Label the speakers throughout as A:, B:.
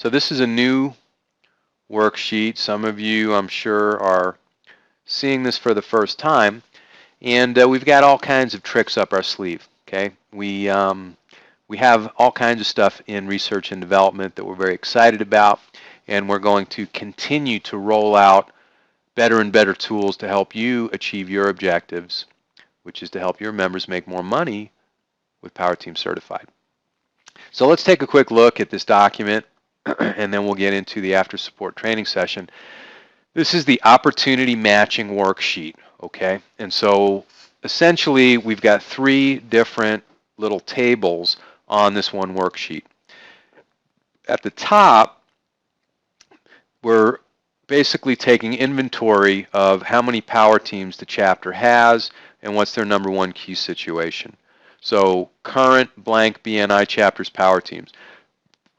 A: So this is a new worksheet. Some of you, I'm sure, are seeing this for the first time, and we've got all kinds of tricks up our sleeve. Okay, we have all kinds of stuff in research and development that we're very excited about, and we're going to continue to roll out better and better tools to help you achieve your objectives, which is to help your members make more money with Power Team Certified. So let's take a quick look at this document, and then we'll get into the after support training session. This is the opportunity matching worksheet, okay? And so essentially we've got 3 different little tables on this one worksheet. At the top, we're basically taking inventory of how many power teams the chapter has and what's their number 1 key situation. So current blank BNI chapters power teams.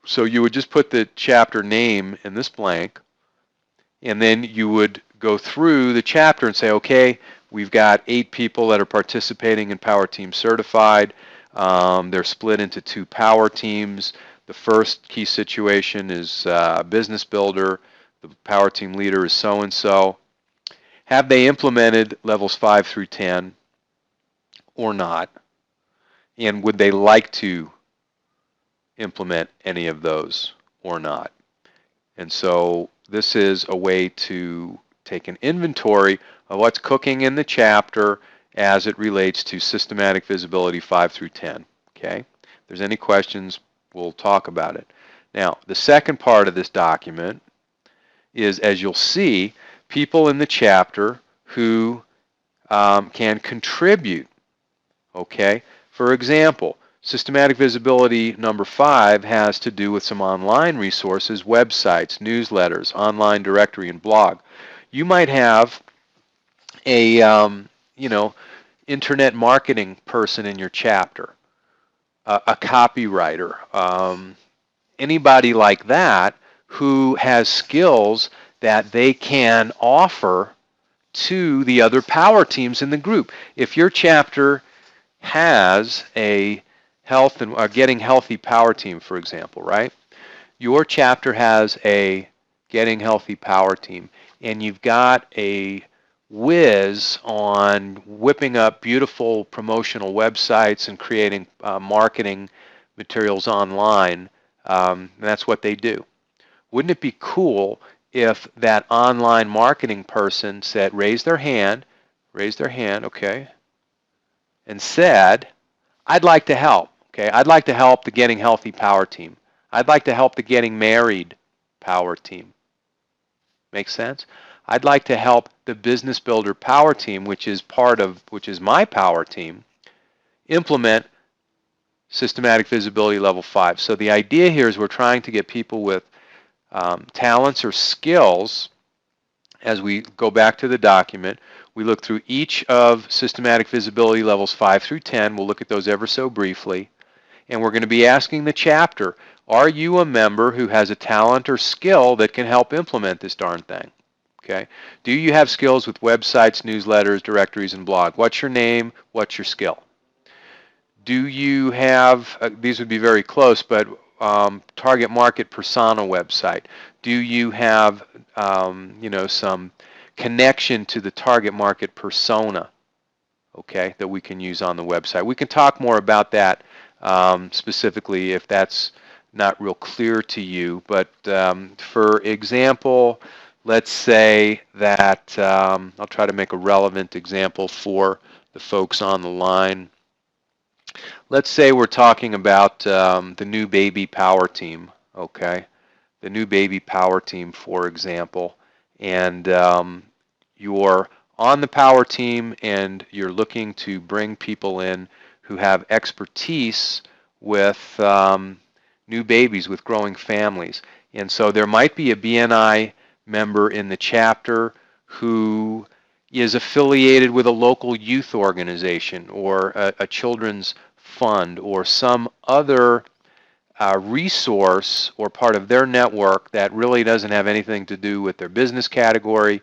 A: So you would just put the chapter name in this blank, and then you would go through the chapter and say, okay, we've got 8 people that are participating in Power Team Certified. They're split into 2 power teams. The first key situation is business builder. The power team leader is so-and-so. Have they implemented levels 5 through 10 or not? And would they like to implement any of those or not? And so this is a way to take an inventory of what's cooking in the chapter as it relates to systematic visibility 5 through 10. Okay? If there's any questions, we'll talk about it. Now, the second part of this document is, as you'll see, people in the chapter who can contribute. Okay? For example, systematic visibility number 5 has to do with some online resources, websites, newsletters, online directory, and blog. You might have a internet marketing person in your chapter, a copywriter, anybody like that who has skills that they can offer to the other power teams in the group. If your chapter has a health and getting healthy power team, for example, right? Your chapter has a getting healthy power team, and you've got a whiz on whipping up beautiful promotional websites and creating marketing materials online. That's what they do. Wouldn't it be cool if that online marketing person said, raised their hand, okay, and said, I'd like to help. Okay, I'd like to help the Getting Healthy Power Team. I'd like to help the Getting Married Power Team. Make sense? I'd like to help the Business Builder Power Team, which is my power team, implement Systematic Visibility Level 5. So the idea here is we're trying to get people with talents or skills. As we go back to the document, we look through each of Systematic Visibility Levels 5 through 10. We'll look at those ever so briefly. And we're going to be asking the chapter, are you a member who has a talent or skill that can help implement this darn thing? Okay. Do you have skills with websites, newsletters, directories, and blog? What's your name? What's your skill? Do you have, these would be very close, but target market persona website? Do you have, some connection to the target market persona, okay, that we can use on the website? We can talk more about that specifically if that's not real clear to you. But for example, let's say that I'll try to make a relevant example for the folks on the line. Let's say we're talking about the new baby power team, okay? The new baby power team, for example, and you're on the power team and you're looking to bring people in who have expertise with new babies, with growing families. And so there might be a BNI member in the chapter who is affiliated with a local youth organization or a children's fund or some other resource or part of their network that really doesn't have anything to do with their business category.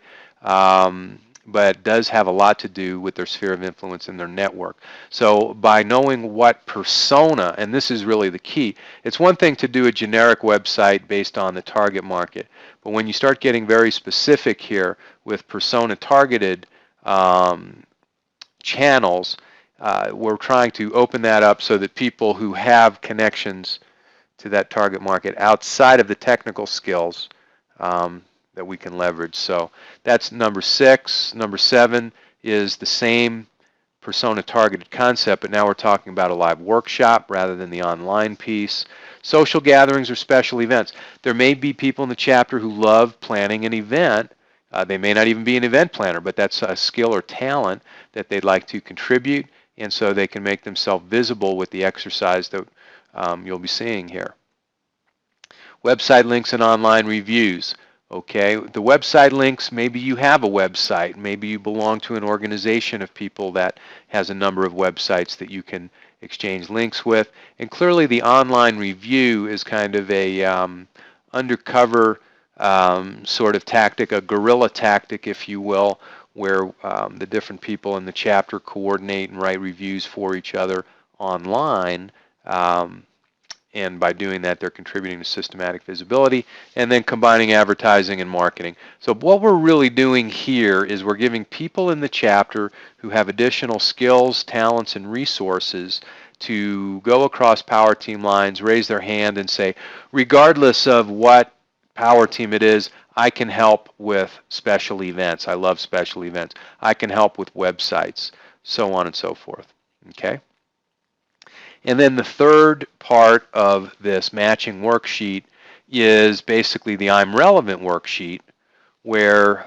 A: but does have a lot to do with their sphere of influence and their network. So by knowing what persona, and this is really the key, it's one thing to do a generic website based on the target market, but when you start getting very specific here with persona targeted channels, we're trying to open that up so that people who have connections to that target market outside of the technical skills that we can leverage. So that's number 6. Number 7 is the same persona targeted concept, but now we're talking about a live workshop rather than the online piece. Social gatherings or special events. There may be people in the chapter who love planning an event. They may not even be an event planner, but that's a skill or talent that they'd like to contribute, and so they can make themselves visible with the exercise that you'll be seeing here. Website links and online reviews. Okay, the website links, maybe you have a website, maybe you belong to an organization of people that has a number of websites that you can exchange links with, and clearly the online review is kind of a undercover sort of tactic, a guerrilla tactic, if you will, where the different people in the chapter coordinate and write reviews for each other online. And by doing that, they're contributing to systematic visibility, and then combining advertising and marketing. So what we're really doing here is we're giving people in the chapter who have additional skills, talents, and resources to go across power team lines, raise their hand, and say, regardless of what power team it is, I can help with special events. I love special events. I can help with websites, so on and so forth. Okay? And then the third part of this matching worksheet is basically the I'm Relevant worksheet, where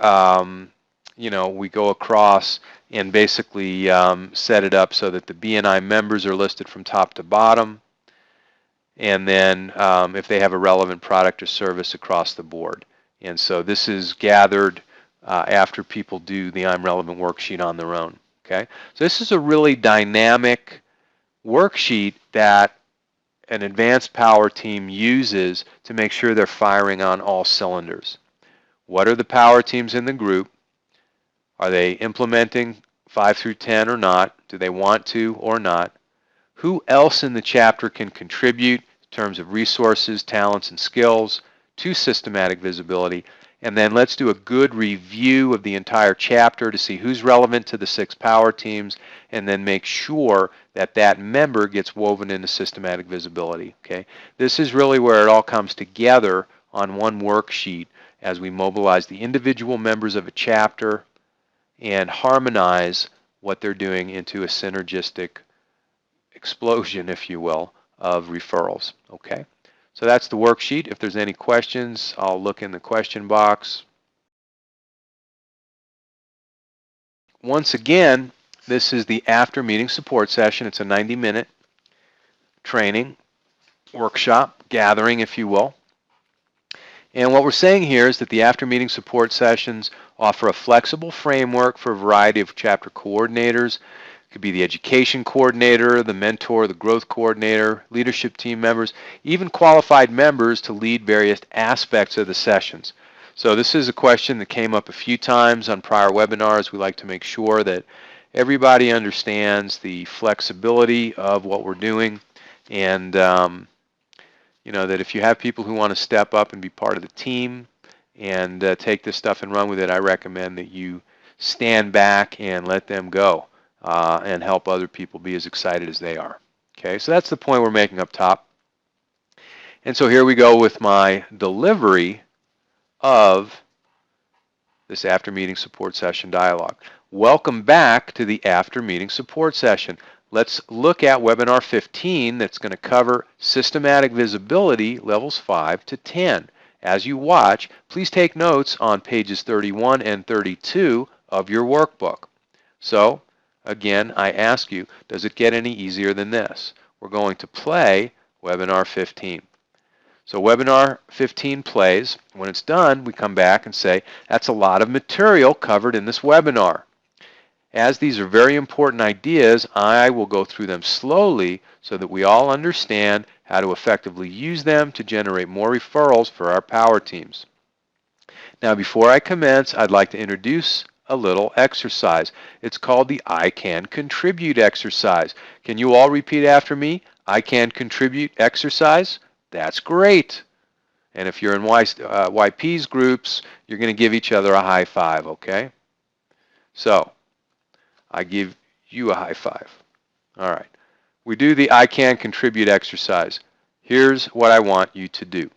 A: we go across and basically set it up so that the BNI members are listed from top to bottom, and then if they have a relevant product or service across the board. And so this is gathered after people do the I'm Relevant worksheet on their own. Okay, so this is a really dynamic worksheet that an advanced power team uses to make sure they're firing on all cylinders. What are the power teams in the group? Are they implementing 5 through 10 or not? Do they want to or not? Who else in the chapter can contribute in terms of resources, talents, and skills to systematic visibility? And then let's do a good review of the entire chapter to see who's relevant to the 6 power teams, and then make sure that that member gets woven into systematic visibility. Okay, this is really where it all comes together on one worksheet as we mobilize the individual members of a chapter and harmonize what they're doing into a synergistic explosion, if you will, of referrals. Okay. So that's the worksheet. If there's any questions, I'll look in the question box. Once again, this is the after meeting support session. It's a 90-minute training, workshop, gathering, if you will. And what we're saying here is that the after meeting support sessions offer a flexible framework for a variety of chapter coordinators. It could be the education coordinator, the mentor, the growth coordinator, leadership team members, even qualified members to lead various aspects of the sessions. So this is a question that came up a few times on prior webinars. We like to make sure that everybody understands the flexibility of what we're doing, and that if you have people who want to step up and be part of the team and take this stuff and run with it, I recommend that you stand back and let them go. And help other people be as excited as they are. Okay, so that's the point we're making up top. And so here we go with my delivery of this after meeting support session dialogue. Welcome back to the after meeting support session. Let's look at webinar 15 that's going to cover systematic visibility levels 5 to 10. As you watch, please take notes on pages 31 and 32 of your workbook. So, again, I ask you, does it get any easier than this? We're going to play webinar 15. So webinar 15 plays. When it's done, we come back and say, that's a lot of material covered in this webinar. As these are very important ideas, I will go through them slowly so that we all understand how to effectively use them to generate more referrals for our power teams. Now, before I commence, I'd like to introduce a little exercise. It's called the I can contribute exercise. Can you all repeat after me? I can contribute exercise? That's great. And if you're in YP's groups, you're going to give each other a high five, okay? So, I give you a high five. All right. We do the I can contribute exercise. Here's what I want you to do.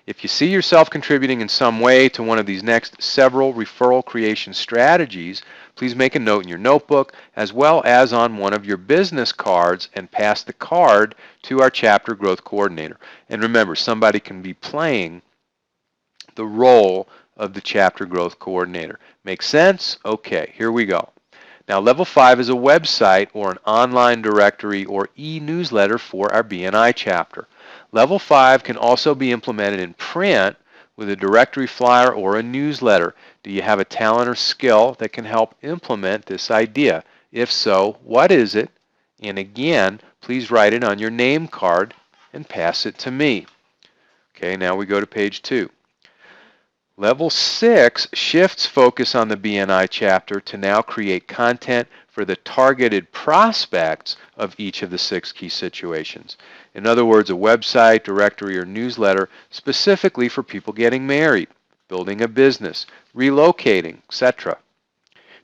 A: If you see yourself contributing in some way to one of these next several referral creation strategies, please make a note in your notebook as well as on one of your business cards and pass the card to our chapter growth coordinator. And remember, somebody can be playing the role of the chapter growth coordinator. Make sense? Okay, here we go. Now, level 5 is a website or an online directory or e-newsletter for our BNI chapter. Level 5 can also be implemented in print with a directory flyer or a newsletter. Do you have a talent or skill that can help implement this idea? If so, what is it? And again, please write it on your name card and pass it to me. Okay, now we go to page 2. Level 6 shifts focus on the BNI chapter to now create content for the targeted prospects of each of the 6 key situations. In other words, a website, directory, or newsletter specifically for people getting married, building a business, relocating, etc.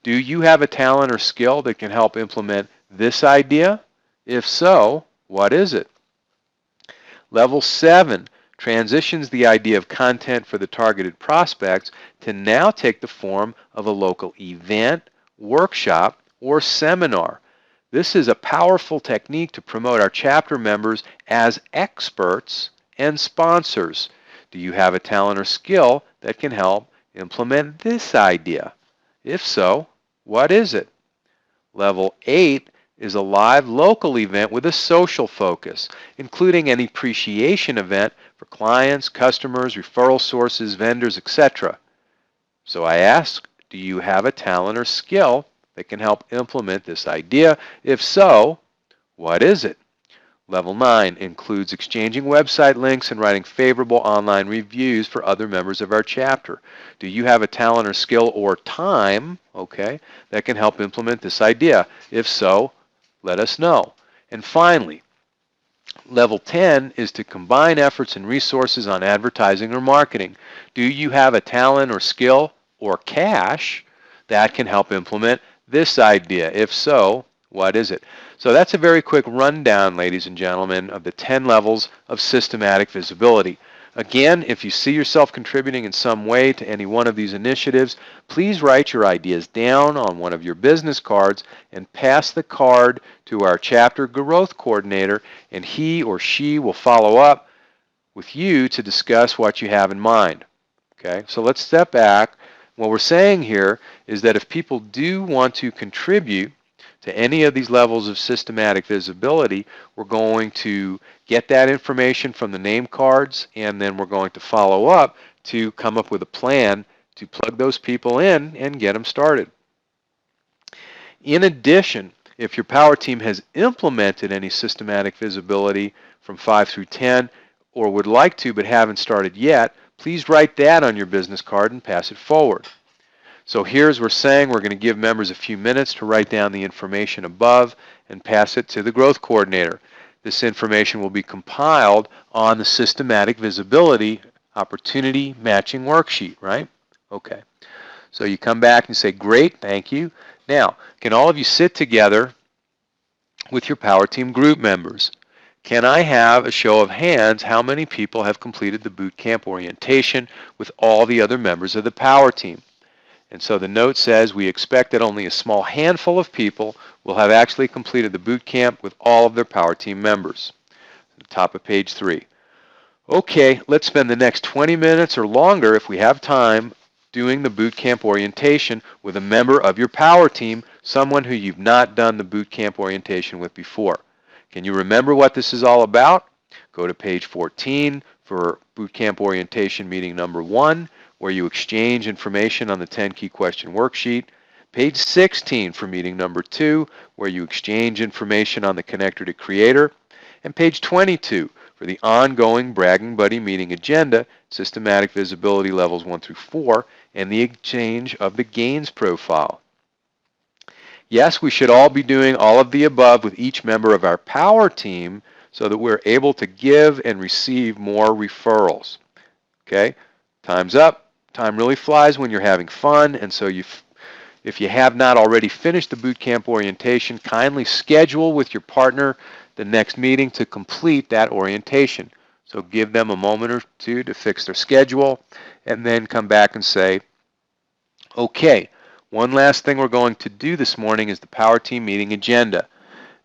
A: Do you have a talent or skill that can help implement this idea? If so, what is it? Level 7 transitions the idea of content for the targeted prospects to now take the form of a local event, workshop, or seminar. This is a powerful technique to promote our chapter members as experts and sponsors. Do you have a talent or skill that can help implement this idea? If so, what is it? Level 8 is a live local event with a social focus, including an appreciation event for clients, customers, referral sources, vendors, etc. So I ask, do you have a talent or skill that can help implement this idea? If so, what is it? Level 9 includes exchanging website links and writing favorable online reviews for other members of our chapter. Do you have a talent or skill or time, okay, that can help implement this idea? If so, let us know. And finally, level 10 is to combine efforts and resources on advertising or marketing. Do you have a talent or skill or cash that can help implement this idea? If so, what is it? So that's a very quick rundown, ladies and gentlemen, of the 10 levels of systematic visibility. Again, if you see yourself contributing in some way to any one of these initiatives, please write your ideas down on one of your business cards and pass the card to our chapter growth coordinator, and he or she will follow up with you to discuss what you have in mind. Okay, so let's step back. What we're saying here is that if people do want to contribute to any of these levels of systematic visibility, we're going to get that information from the name cards, and then we're going to follow up to come up with a plan to plug those people in and get them started. In addition, if your power team has implemented any systematic visibility from 5 through 10 or would like to but haven't started yet, please write that on your business card and pass it forward. So here's we're saying we're going to give members a few minutes to write down the information above and pass it to the growth coordinator. This information will be compiled on the systematic visibility opportunity matching worksheet, right? Okay. So you come back and say, great, thank you. Now, can all of you sit together with your power team group members? Can I have a show of hands how many people have completed the boot camp orientation with all the other members of the power team? And so the note says we expect that only a small handful of people will have actually completed the boot camp with all of their power team members. Top of page 3. Okay, let's spend the next 20 minutes or longer if we have time doing the boot camp orientation with a member of your power team, someone who you've not done the boot camp orientation with before. Can you remember what this is all about? Go to page 14 for boot camp orientation meeting number 1, where you exchange information on the 10 key question worksheet. Page 16 for meeting number 2, where you exchange information on the connector to creator. And page 22 for the ongoing Bragging Buddy meeting agenda, systematic visibility levels 1 through 4, and the exchange of the gains profile. Yes, we should all be doing all of the above with each member of our power team so that we're able to give and receive more referrals. Okay, time's up. Time really flies when you're having fun, and so if you have not already finished the boot camp orientation, kindly schedule with your partner the next meeting to complete that orientation. So give them a moment or two to fix their schedule, and then come back and say, okay, one last thing we're going to do this morning is the Power Team meeting agenda.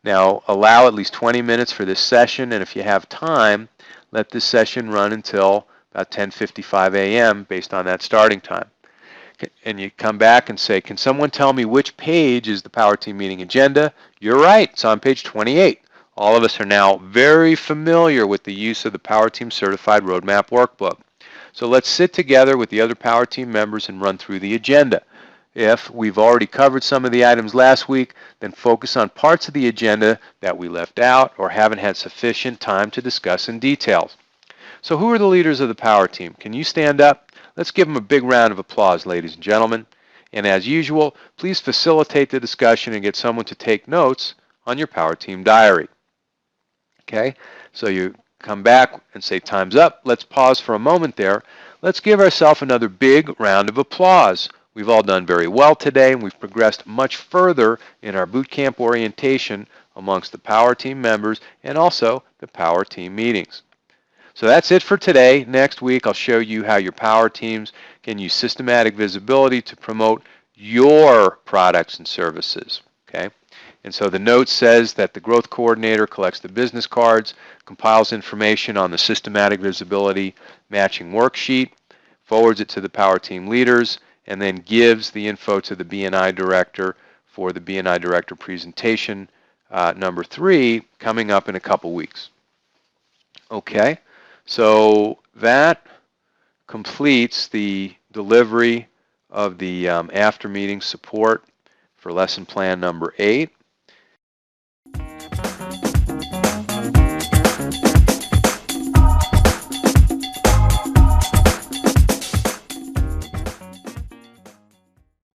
A: Now, allow at least 20 minutes for this session, and if you have time, let this session run until about 10:55 a.m. based on that starting time. And you come back and say, can someone tell me which page is the Power Team meeting agenda? You're right, it's on page 28. All of us are now very familiar with the use of the Power Team Certified Roadmap Workbook. So let's sit together with the other Power Team members and run through the agenda. If we've already covered some of the items last week, then focus on parts of the agenda that we left out or haven't had sufficient time to discuss in detail. So who are the leaders of the Power Team? Can you stand up? Let's give them a big round of applause, ladies and gentlemen. And as usual, please facilitate the discussion and get someone to take notes on your Power Team diary. Okay, so you come back and say, time's up. Let's pause for a moment there. Let's give ourselves another big round of applause. We've all done very well today, and we've progressed much further in our boot camp orientation amongst the Power Team members and also the Power Team meetings. So that's it for today. Next week, I'll show you how your power teams can use systematic visibility to promote your products and services. Okay? And so the note says that the growth coordinator collects the business cards, compiles information on the systematic visibility matching worksheet, forwards it to the power team leaders, and then gives the info to the BNI director for the BNI director presentation number 3 coming up in a couple weeks. Okay? So that completes the delivery of the after meeting support for lesson plan number 8.